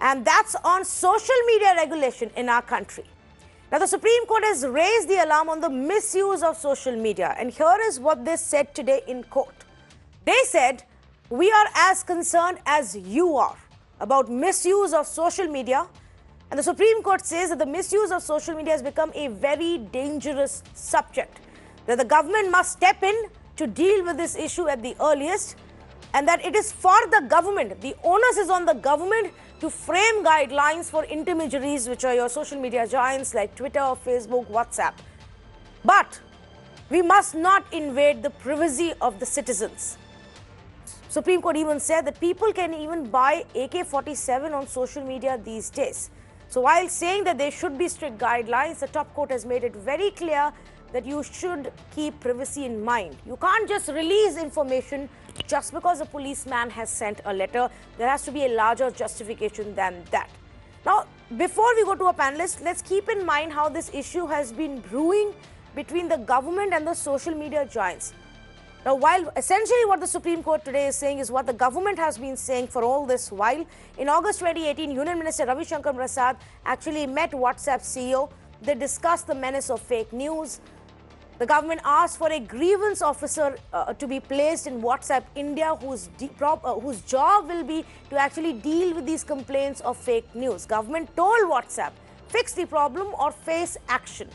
and that's on social media regulation in our country. Now, the Supreme Court has raised the alarm on the misuse of social media, and here is what they said today in court. They said, we are as concerned as you are about misuse of social media, and the Supreme Court says that the misuse of social media has become a very dangerous subject, that the government must step in to deal with this issue at the earliest, and that it is for the government, the onus is on the government to frame guidelines for intermediaries, which are your social media giants like Twitter, Facebook, WhatsApp. But we must not invade the privacy of the citizens. Supreme Court even said that people can even buy AK-47 on social media these days. So while saying that there should be strict guidelines, the top court has made it very clear that you should keep privacy in mind. You can't just release information just because a policeman has sent a letter. There has to be a larger justification than that. Now, before we go to our panelists, let's keep in mind how this issue has been brewing between the government and the social media giants. Now, while essentially what the Supreme Court today is saying is what the government has been saying for all this while, in August 2018, Union Minister Ravi Shankar Prasad actually met WhatsApp CEO. They discussed the menace of fake news. The government asked for a grievance officer to be placed in WhatsApp India, whose job will be to actually deal with these complaints of fake news. Government told WhatsApp, fix the problem or face action.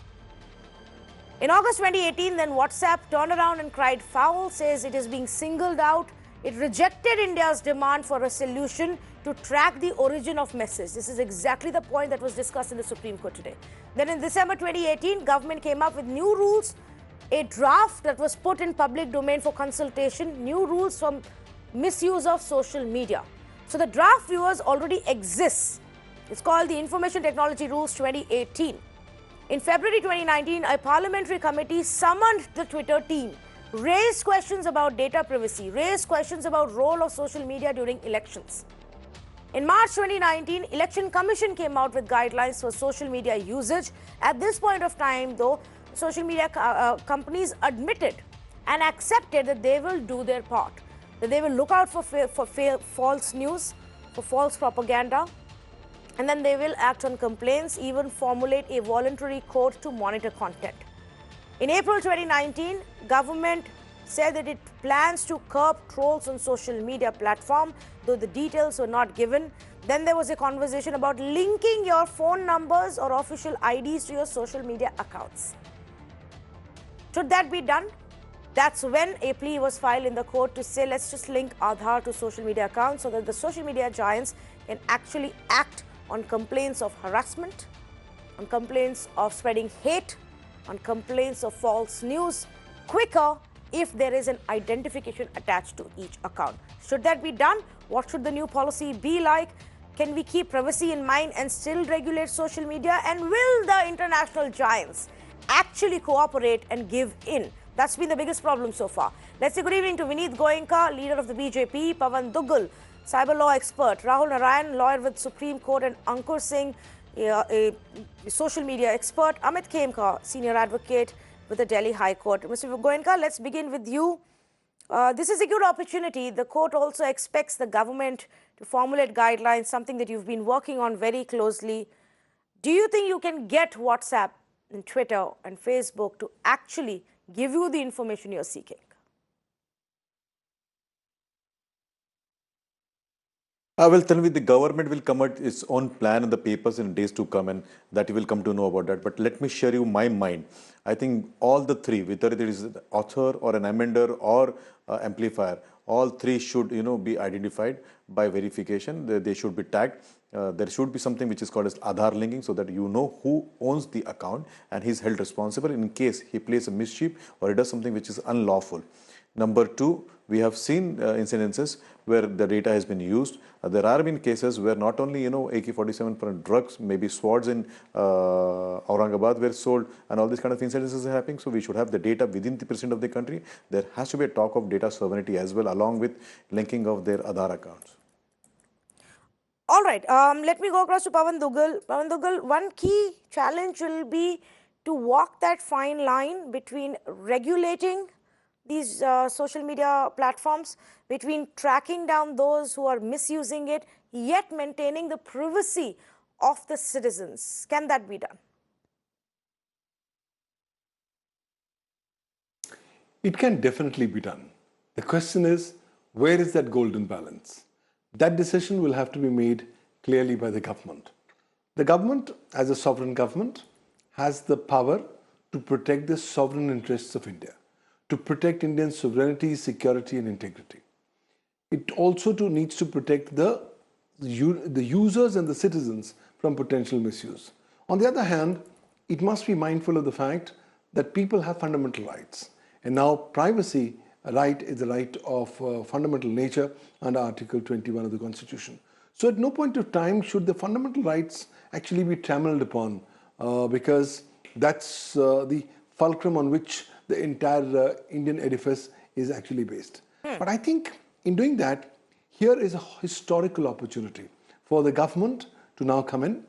In August 2018, then WhatsApp turned around and cried foul, says it is being singled out. It rejected India's demand for a solution to track the origin of messages. This is exactly the point that was discussed in the Supreme Court today. Then in December 2018, government came up with new rules, a draft that was put in public domain for consultation, new rules from misuse of social media. So the draft, viewers, already exists. It's called the Information Technology Rules 2018. In February 2019, a parliamentary committee summoned the Twitter team, raised questions about data privacy, raised questions about role of social media during elections. In March 2019, Election Commission came out with guidelines for social media usage. At this point of time, though, social media companies admitted and accepted that they will do their part, that they will look out for false news, for false propaganda, and then they will act on complaints, even formulate a voluntary code to monitor content. In April 2019, government said that it plans to curb trolls on social media platform, though the details were not given. Then there was a conversation about linking your phone numbers or official IDs to your social media accounts. Should that be done? That's when a plea was filed in the court to say, let's just link Aadhaar to social media accounts so that the social media giants can actually act on complaints of harassment, on complaints of spreading hate, on complaints of false news quicker if there is an identification attached to each account. Should that be done? What should the new policy be like? Can we keep privacy in mind and still regulate social media? And will the international giants actually cooperate and give in? That's been the biggest problem so far. Let's say good evening to Vineet Goenka, leader of the BJP, Pawan Duggal, cyber law expert, Rahul Narayan, lawyer with Supreme Court, and Ankur Singh, a social media expert, Amit Khemka, senior advocate with the Delhi High Court. Mr. Goenka, let's begin with you. This is a good opportunity. The court also expects the government to formulate guidelines, something that you've been working on very closely. Do you think you can get WhatsApp and Twitter and Facebook to actually give you the information you're seeking? Well, tell me, the government will come at its own plan in the papers in days to come, and that you will come to know about that. But let me share you my mind. I think all the three, whether it is an author or an amender or amplifier, all three should, be identified by verification. They should be tagged. There should be something which is called as Aadhaar linking, so that you know who owns the account and he's held responsible in case he plays a mischief or he does something which is unlawful. Number two, we have seen incidences where the data has been used. There are been cases where not only, AK-47 for drugs, maybe swords in Aurangabad were sold, and all these kind of incidences are happening. So we should have the data within the precinct of the country. There has to be a talk of data sovereignty as well, along with linking of their Aadhaar accounts. All right, let me go across to Pawan Duggal. Pawan Duggal, one key challenge will be to walk that fine line between regulating these social media platforms, between tracking down those who are misusing it, yet maintaining the privacy of the citizens? Can that be done? It can definitely be done. The question is, where is that golden balance? That decision will have to be made clearly by the government. The government, as a sovereign government, has the power to protect the sovereign interests of India, to protect Indian sovereignty, security, and integrity. It also needs to protect the users and the citizens from potential misuse. On the other hand, it must be mindful of the fact that people have fundamental rights. And now privacy right is the right of fundamental nature under Article 21 of the Constitution. So at no point of time should the fundamental rights actually be trammeled upon because that's the fulcrum on which the entire Indian edifice is actually based. But I think in doing that, here is a historical opportunity for the government to now come in.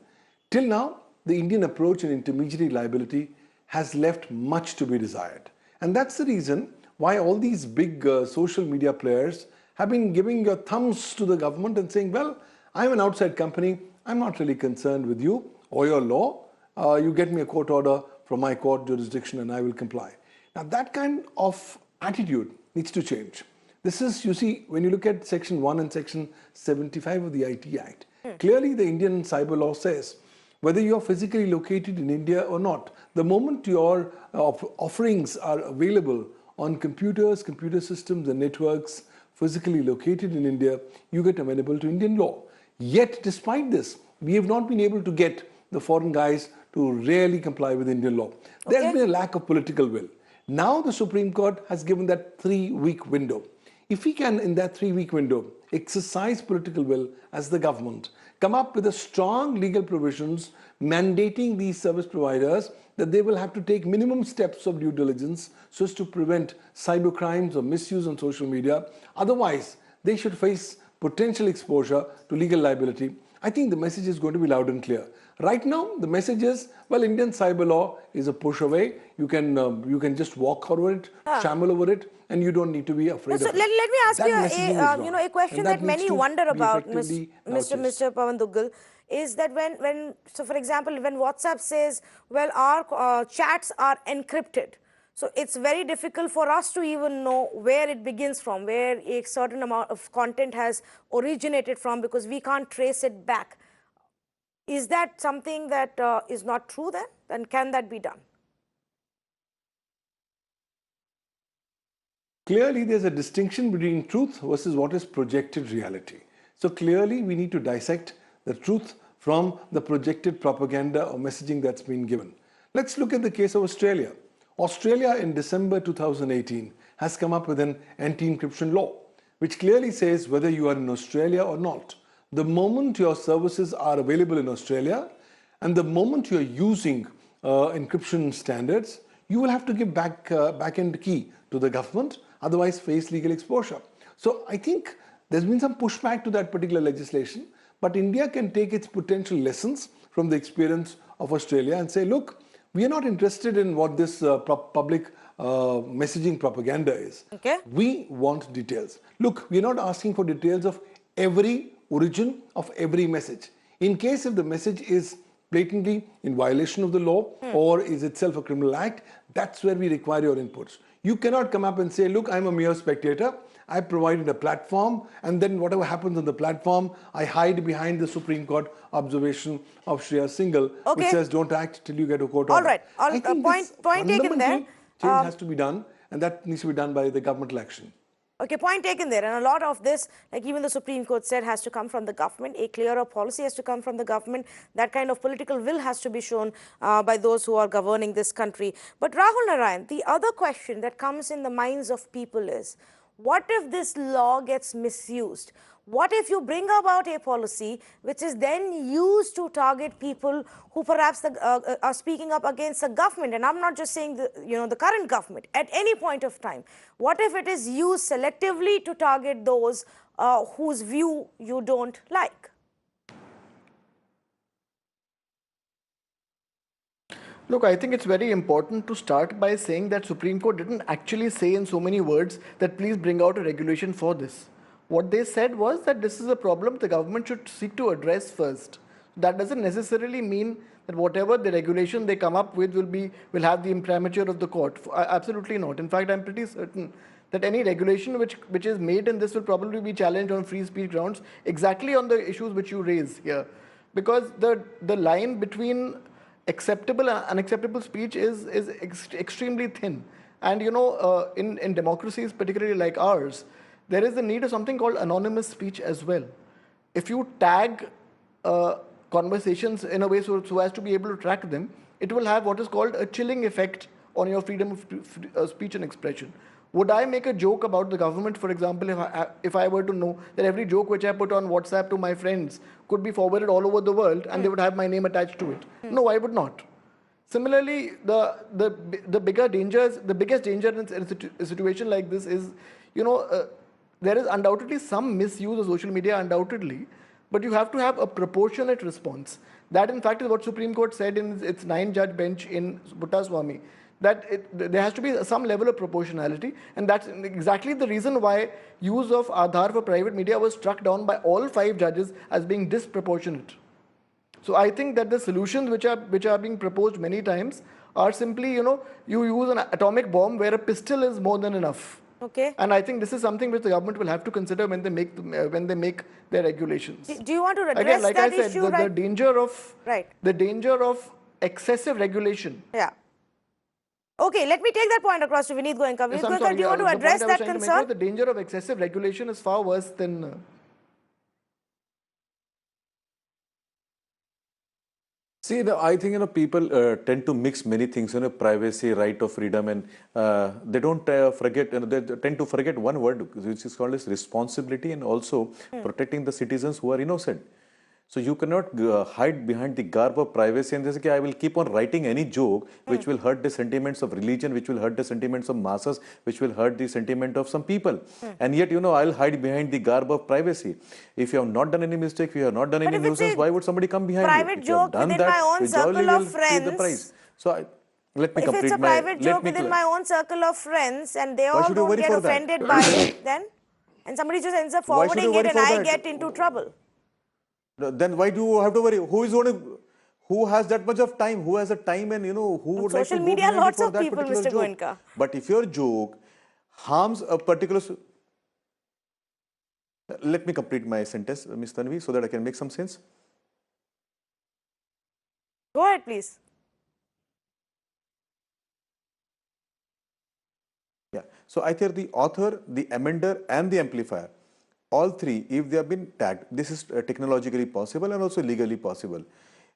Till now, the Indian approach in intermediary liability has left much to be desired. And that's the reason why all these big social media players have been giving your thumbs to the government and saying, well, I'm an outside company, I'm not really concerned with you or your law. You get me a court order from my court jurisdiction and I will comply. Now that kind of attitude needs to change. This is, you see, when you look at Section 1 and Section 75 of the IT Act, clearly the Indian cyber law says whether you are physically located in India or not, the moment your offerings are available on computers, computer systems and networks physically located in India, you get amenable to Indian law. Yet, despite this, we have not been able to get the foreign guys to really comply with Indian law. There's been a lack of political will. Now the Supreme Court has given that 3-week window. If we can, in that 3-week window, exercise political will as the government, come up with a strong legal provisions mandating these service providers that they will have to take minimum steps of due diligence so as to prevent cyber crimes or misuse on social media. Otherwise, they should face potential exposure to legal liability. I think the message is going to be loud and clear. Right now, the message is, well, Indian cyber law is a push away. You can just walk over it, shamble over it, and you don't need to be afraid of it. Let me ask That you a question that many wonder about, Mr. Pavan Duggal, is that so for example, when WhatsApp says, well, our chats are encrypted, so it's very difficult for us to even know where it begins from, where a certain amount of content has originated from, because we can't trace it back. Is that something that is not true then? Then can that be done? Clearly, there's a distinction between truth versus what is projected reality. So clearly, we need to dissect the truth from the projected propaganda or messaging that's been given. Let's look at the case of Australia. Australia in December 2018 has come up with an anti-encryption law, which clearly says whether you are in Australia or not, the moment your services are available in Australia and the moment you're using encryption standards, you will have to give back-end key to the government, otherwise face legal exposure. So I think there's been some pushback to that particular legislation, but India can take its potential lessons from the experience of Australia and say, look, we are not interested in what this public messaging propaganda is. Okay. We want details. Look, we are not asking for details of every origin of every message. In case if the message is blatantly in violation of the law or is itself a criminal act, that's where we require your inputs. You cannot come up and say, look, I'm a mere spectator. I provided a platform, and then whatever happens on the platform, I hide behind the Supreme Court observation of Shreya Singhal, which says don't act till you get a court order. All right. I think point taken there. Change has to be done, and that needs to be done by the governmental action. Okay, point taken there. And a lot of this, like even the Supreme Court said, has to come from the government. A clearer policy has to come from the government. That kind of political will has to be shown by those who are governing this country. But Rahul Narayan, the other question that comes in the minds of people is, what if this law gets misused? What if you bring about a policy which is then used to target people who perhaps are speaking up against the government? And I'm not just saying the current government, at any point of time. What if it is used selectively to target those whose view you don't like? Look, I think it's very important to start by saying that Supreme Court didn't actually say in so many words that please bring out a regulation for this. What they said was that this is a problem the government should seek to address first. That doesn't necessarily mean that whatever the regulation they come up with will have the imprimatur of the court. Absolutely not. In fact, I'm pretty certain that any regulation which is made in this will probably be challenged on free speech grounds, exactly on the issues which you raise here. Because the line between acceptable and unacceptable speech is extremely thin. And in democracies, particularly like ours, there is the need of something called anonymous speech as well. If you tag conversations in a way so as to be able to track them, it will have what is called a chilling effect on your freedom of speech and expression. Would I make a joke about the government, for example, if I were to know that every joke which I put on WhatsApp to my friends could be forwarded all over the world and they would have my name attached to it? No, I would not. Similarly, the biggest danger in a situation like this is, there is undoubtedly some misuse of social media, undoubtedly, but you have to have a proportionate response. That, in fact, is what Supreme Court said in its 9-judge bench in Buttaswamy, that there has to be some level of proportionality, and that's exactly the reason why use of Aadhaar for private media was struck down by all 5 judges as being disproportionate. So I think that the solutions which are being proposed many times are simply, you use an atomic bomb where a pistol is more than enough. Okay. And I think this is something which the government will have to consider when they make their regulations. Do you want to address Again, like that I said, issue? the danger of excessive regulation. Yeah. Okay, let me take that point across to Vineet Goenka. Vineet Goenka, do you want to address that concern? The danger of excessive regulation is far worse than... See, I think people tend to mix many things, privacy, right of freedom, and they don't forget. They tend to forget one word, which is called as responsibility, and also protecting the citizens who are innocent. So you cannot hide behind the garb of privacy and say, I will keep on writing any joke which will hurt the sentiments of religion, which will hurt the sentiments of masses, which will hurt the sentiment of some people. And yet, I'll hide behind the garb of privacy. If you have not done any mistake, if you have not done any nuisance, why would somebody come behind you? Private joke within my own circle of friends. So let me complete my... If it's a private joke within my own circle of friends and they all don't get offended by it, then, and somebody just ends up forwarding it and I get into trouble. Then why do you have to worry? Who has that much of time? Who has the time and who would like to social go media, behind lots for of that people, particular Mr. joke? Goenka. But if your joke harms a particular... Let me complete my sentence, Ms. Tanvi, so that I can make some sense. Go ahead, please. Yeah. So I think the author, the amender and the amplifier, all three, if they have been tagged, this is technologically possible and also legally possible.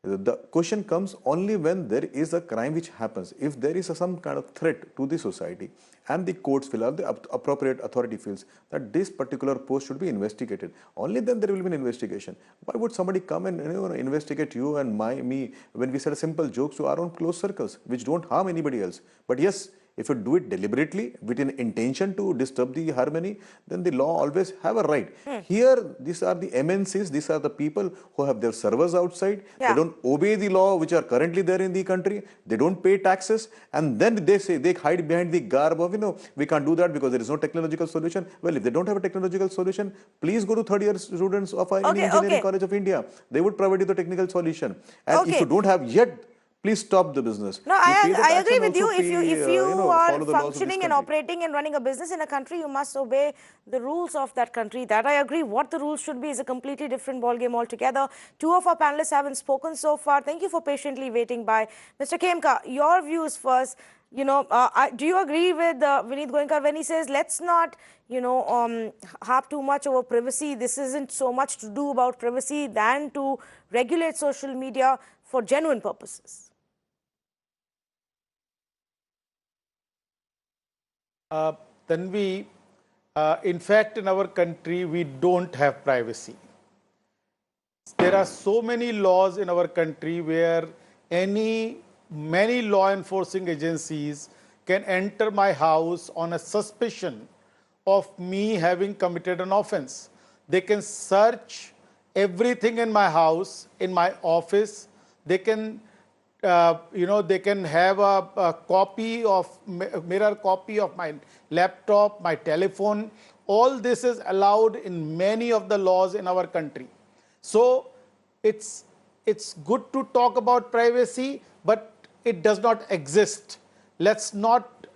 The question comes only when there is a crime which happens. If there is some kind of threat to the society and the courts feel, or the appropriate authority feels that this particular post should be investigated, only then there will be an investigation. Why would somebody come and investigate you and me when we said simple jokes to our own close circles, which don't harm anybody else? But yes, if you do it deliberately with an intention to disturb the harmony, then the law always have a right. Here, these are the MNCs, these are the people who have their servers outside. They don't obey the law which are currently there in the country. They don't pay taxes. And then they say, they hide behind the garb of, we can't do that because there is no technological solution. Well, if they don't have a technological solution, please go to third-year students of any engineering college of India. They would provide you the technical solution. And if you don't have yet, please stop the business. No, I agree with you. If you are functioning and operating and running a business in a country, you must obey the rules of that country. That I agree. What the rules should be is a completely different ballgame altogether. Two of our panelists haven't spoken so far. Thank you for patiently waiting by. Mr. Khemka, your views first. Do you agree with Vineet Goenka when he says, let's not, have too much over privacy? This isn't so much to do about privacy than to regulate social media for genuine purposes. Tanvi, in fact, in our country, we don't have privacy. There are so many laws in our country where many law enforcing agencies can enter my house on a suspicion of me having committed an offense. They can search everything in my house, in my office. They can they can have a mirror copy of my laptop, my telephone, all this is allowed in many of the laws in our country. So it's good to talk about privacy, but it does not exist. Let's not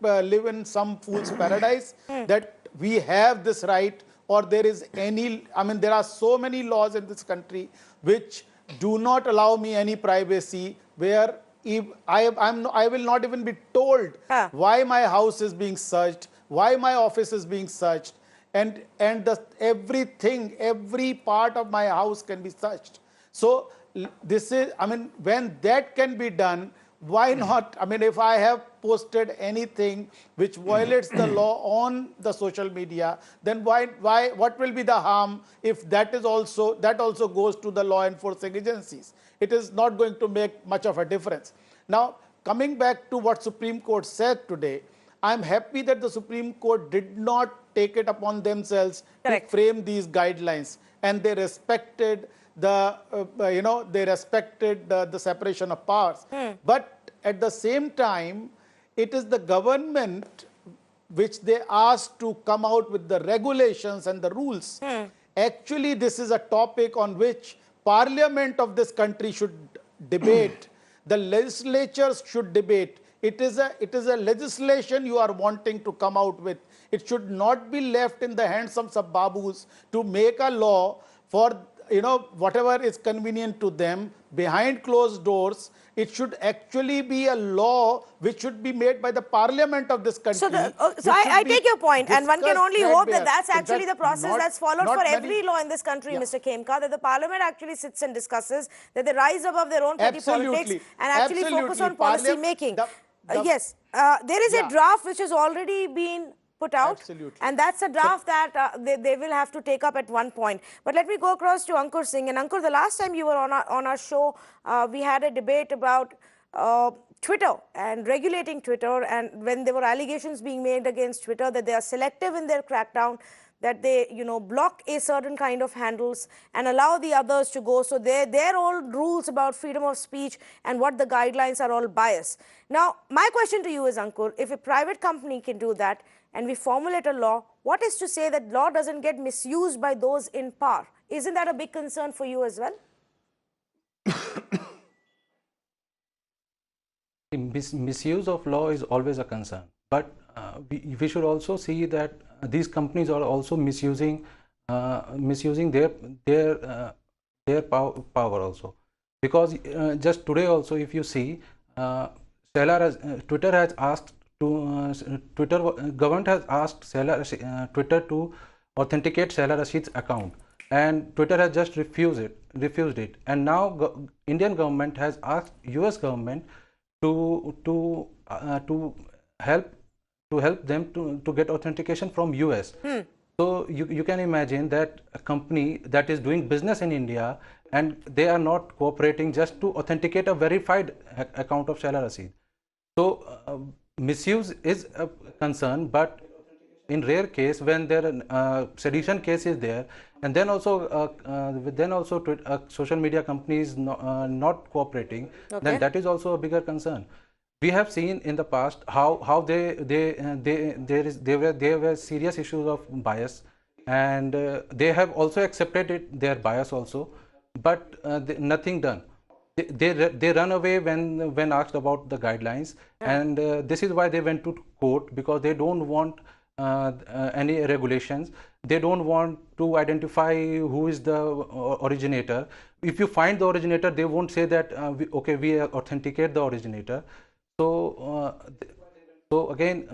live in some fool's paradise that we have this right, or there is any. I mean, there are so many laws in this country which do not allow me any privacy, where if I will not even be told why my house is being searched, why my office is being searched, and everything, every part of my house can be searched. So this is, I mean, when that can be done, why not? I mean, if I have posted anything which violates the law on the social media, then what will be the harm if that also goes to the law enforcing agencies? It is not going to make much of a difference. Now, coming back to what Supreme Court said today, I'm happy that the Supreme Court did not take it upon themselves to frame these guidelines, and they respected the separation of powers. But at the same time, it is the government which they asked to come out with the regulations and the rules. Actually, this is a topic on which Parliament of this country should debate. The legislatures should debate. It is a legislation you are wanting to come out with. It should not be left in the hands of some babus to make a law for whatever is convenient to them behind closed doors. It should actually be a law which should be made by the Parliament of this country. So I take your point, and one can only hope that that's actually the process that's followed for every law in this country, Mr. Khemka, that the Parliament actually sits and discusses, that they rise above their own petty politics and actually focus on policy making. Yes, there is a draft which has already been put out, and that's a draft that they will have to take up at one point. But let me go across to Ankur Singh. And Ankur, the last time you were on our show, we had a debate about Twitter and regulating Twitter, and when there were allegations being made against Twitter that they are selective in their crackdown, that they block a certain kind of handles and allow the others to go. So their old rules about freedom of speech and what the guidelines are all biased. Now, my question to you is, Ankur, if a private company can do that and we formulate a law, what is to say that law doesn't get misused by those in power? Isn't that a big concern for you as well? Misuse of law is always a concern, but we should also see that these companies are also misusing their power also, because just today also, if you see, Twitter has asked government has asked Twitter to authenticate Saila Rashid's account, and Twitter has just refused it, and now Indian government has asked US government to help them to get authentication from US. So you can imagine that a company that is doing business in India and they are not cooperating just to authenticate a verified account of Saila Rashid. So misuse is a concern, but in rare case, when there sedition case is there, and then also social media companies not cooperating, then that is also a bigger concern. We have seen in the past how there were serious issues of bias, and they have also accepted their bias also, but nothing done. They run away when asked about the guidelines, and this is why they went to court, because they don't want any regulations. They don't want to identify who is the originator. If you find the originator, they won't say that we authenticate the originator. So again.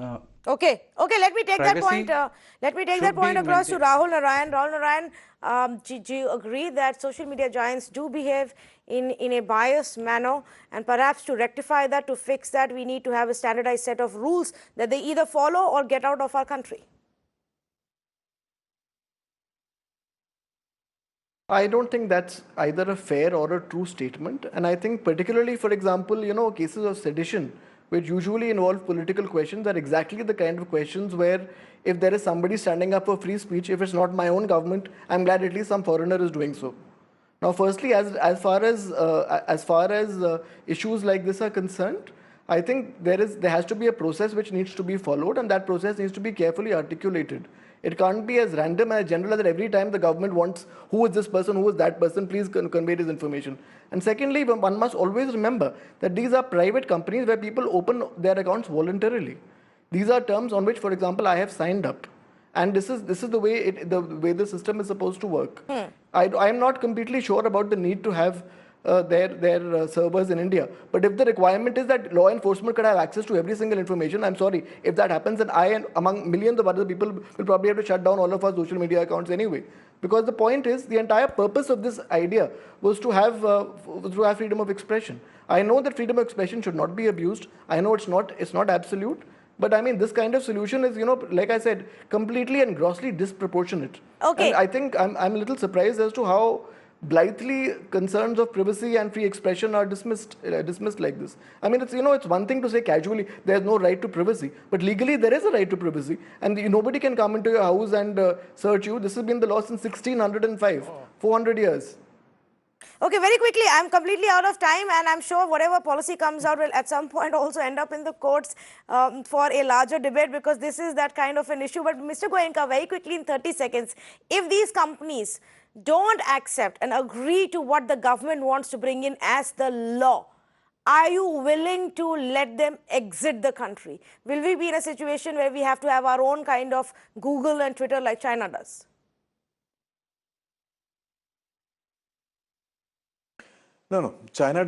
Okay. Let me take that point. Let me take that point across to Rahul Narayan. Rahul Narayan, do you agree that social media giants do behave in a biased manner, and perhaps to rectify that, to fix that, we need to have a standardized set of rules that they either follow or get out of our country? I don't think that's either a fair or a true statement. And I think particularly, for example, cases of sedition, which usually involve political questions, are exactly the kind of questions where if there is somebody standing up for free speech, if it's not my own government, I'm glad at least some foreigner is doing so. Now, firstly, as far as issues like this are concerned, I think there has to be a process which needs to be followed, and that process needs to be carefully articulated. It can't be as random and as general that every time the government wants who is this person, who is that person, please convey this information. And secondly, one must always remember that these are private companies where people open their accounts voluntarily. These are terms on which, for example, I have signed up. And this is the way the system is supposed to work. I am not completely sure about the need to have their servers in India. But if the requirement is that law enforcement could have access to every single information, I'm sorry. If that happens, then I and among millions of other people will probably have to shut down all of our social media accounts anyway. Because the point is, the entire purpose of this idea was to have freedom of expression. I know that freedom of expression should not be abused. I know it's not absolute. But I mean, this kind of solution is, like I said, completely and grossly disproportionate. Okay. And I think I'm a little surprised as to how blithely concerns of privacy and free expression are dismissed like this. I mean, it's one thing to say casually there's no right to privacy, but legally there is a right to privacy, and nobody can come into your house and search you. This has been the law since 1605, 400 years. Okay, very quickly, I'm completely out of time, and I'm sure whatever policy comes out will at some point also end up in the courts for a larger debate, because this is that kind of an issue. But Mr. Goenka, very quickly in 30 seconds, if these companies don't accept and agree to what the government wants to bring in as the law, are you willing to let them exit the country? Will we be in a situation where we have to have our own kind of Google and Twitter like China does? No.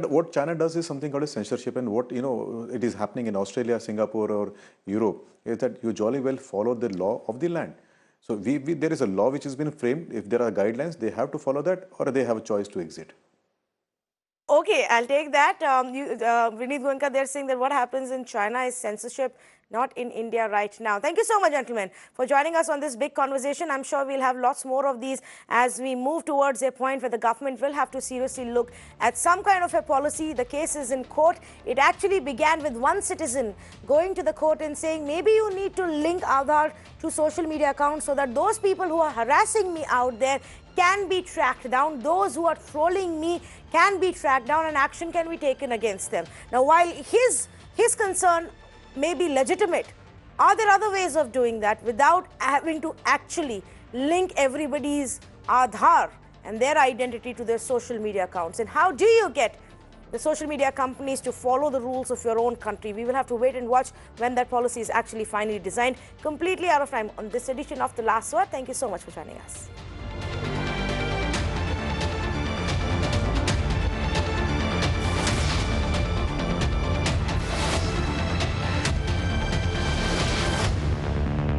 What China does is something called a censorship, and what it is happening in Australia, Singapore, or Europe is that you jolly well follow the law of the land. So there is a law which has been framed. If there are guidelines, they have to follow that, or they have a choice to exit. Okay, I'll take that. Vineet Goenka, they're saying that what happens in China is censorship, not in India right now. Thank you so much, gentlemen, for joining us on this big conversation. I'm sure we'll have lots more of these as we move towards a point where the government will have to seriously look at some kind of a policy. The case is in court. It actually began with one citizen going to the court and saying, maybe you need to link Aadhaar to social media accounts so that those people who are harassing me out there can be tracked down. Those who are trolling me can be tracked down, and action can be taken against them. Now, while his concern may be legitimate, are there other ways of doing that without having to actually link everybody's Aadhaar and their identity to their social media accounts? And how do you get the social media companies to follow the rules of your own country? We will have to wait and watch when that policy is actually finally designed. Completely out of time on this edition of The Last Word. Thank you so much for joining us.